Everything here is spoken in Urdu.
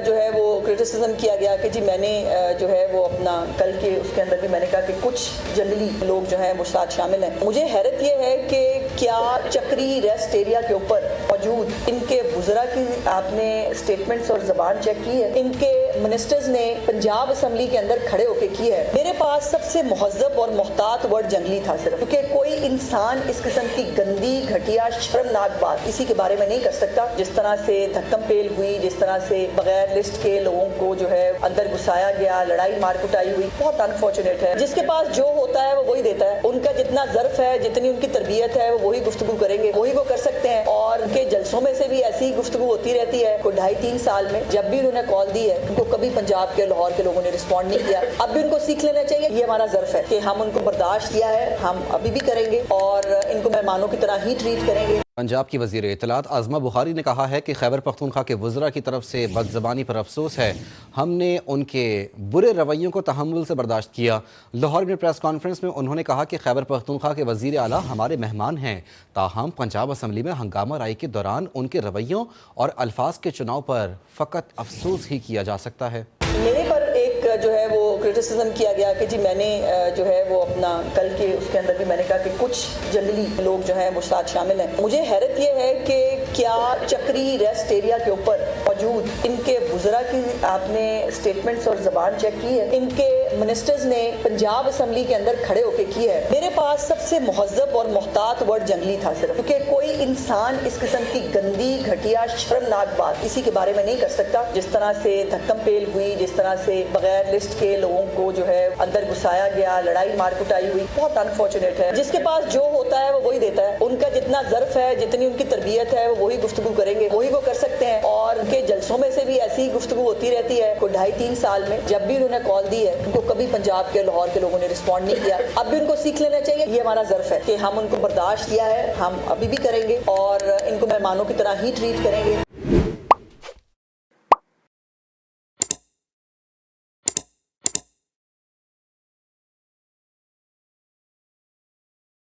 جو ہے وہ کرٹیسزم کیا گیا کہ جی میں نے جو ہے وہ اپنا کل کے اس کے اندر بھی میں نے کہا کہ کچھ جنگلی لوگ جو ہیں وہ ساتھ شامل ہیں. مجھے حیرت یہ ہے کہ کیا چکری ریسٹ ایریا کے اوپر موجود ان کے وزراء کی آپ نے اسٹیٹمنٹس اور زبان چیک کی ہے؟ ان کے منسٹرز نے پنجاب اسمبلی کے اندر کھڑے ہو کے کی ہے. میرے پاس سب سے مہذب اور محتاط ورڈ جنگلی تھا صرف, کیونکہ کوئی انسان اس قسم کی گندی گھٹیا شرمناک بات کسی کے بارے میں نہیں کر سکتا. جس طرح سے دھکم پیل ہوئی, جس طرح سے بغیر لسٹ کے لوگوں کو جو ہے اندر گھسایا گیا, لڑائی مار کٹائی ہوئی, بہت انفارچونیٹ ہے. جس کے پاس جو ہوتا ہے وہ وہی دیتا ہے. ان کا جتنا ظرف ہے, جتنی ان کی تربیت ہے, وہ وہی گفتگو کریں گے, وہی وہ کر سکتے ہیں. اور ان کے جلسوں میں سے بھی ایسی گفتگو ہوتی رہتی ہے. کوئی 2.5-3 سال میں جب بھی انہوں نے کال دی ہے, ان کو کبھی پنجاب کے لاہور کے لوگوں نے رسپونڈ نہیں کیا. اب بھی ان کو سیکھ لینا چاہیے. یہ ہمارا ظرف ہے کہ ہم ان کو برداشت کیا ہے, ہم ابھی بھی کریں گے اور ان کو مہمانوں کی طرح ہی ٹریٹ کریں گے. پنجاب کی وزیر اطلاعات عظمہ بخاری نے کہا ہے کہ خیبر پختونخوا کے وزراء کی طرف سے بدزبانی پر افسوس ہے. ہم نے ان کے برے رویوں کو تحمل سے برداشت کیا. لاہور میں پریس کانفرنس میں انہوں نے کہا کہ خیبر پختونخوا کے وزیر اعلیٰ ہمارے مہمان ہیں, تاہم پنجاب اسمبلی میں ہنگامہ رائی کے دوران ان کے رویوں اور الفاظ کے چناؤ پر فقط افسوس ہی کیا جا سکتا ہے. میرے پر ایک جو ہے وہ کرٹیسزم کیا گیا کہ جی میں نے جو ہے وہ اپنا کل کے اس کے اندر بھی میں نے کہا کہ کچھ جنگلی لوگ جو ہیں وہ ساتھ شامل ہیں. مجھے حیرت یہ ہے کہ کیا چکری ریسٹ ایریا کے اوپر موجود ان کے وزراء کی آپ نے اسٹیٹمنٹس اور زبان چیک کی ہے؟ ان کے منسٹرز نے پنجاب اسمبلی کے اندر کھڑے ہو کے کی ہے. میرے پاس سب سے مہذب اور محتاط ورڈ جنگلی تھا صرف, کیونکہ کوئی انسان اس قسم کی گندی گھٹیا شرمناک بات کسی کے بارے میں نہیں کر سکتا. جس طرح سے دھکم پیل ہوئی, جس طرح سے بغیر لسٹ کے لوگوں کو جو ہے اندر گھسایا گیا, لڑائی مار کٹائی ہوئی, بہت انفارچونیٹ ہے. جس کے پاس جو ہوتا ہے وہ وہی دیتا ہے. ان کا جتنا ظرف ہے, جتنی ان کی تربیت ہے, وہ وہی گفتگو کریں گے, وہی وہ کر سکتے ہیں. اور ان کے جلسوں میں سے بھی ایسی گفتگو ہوتی رہتی ہے. کوئی 2.5-3 سال میں جب بھی انہوں نے کال دی ہے, ان کو کبھی پنجاب کے لاہور کے لوگوں نے رسپونڈ نہیں کیا. اب بھی ان کو سیکھ لینا چاہیے. یہ ہمارا ظرف ہے کہ ہم ان کو برداشت کیا ہے, ہم ابھی بھی کریں گے اور ان کو مہمانوں کی طرح ہی ٹریٹ کریں گے.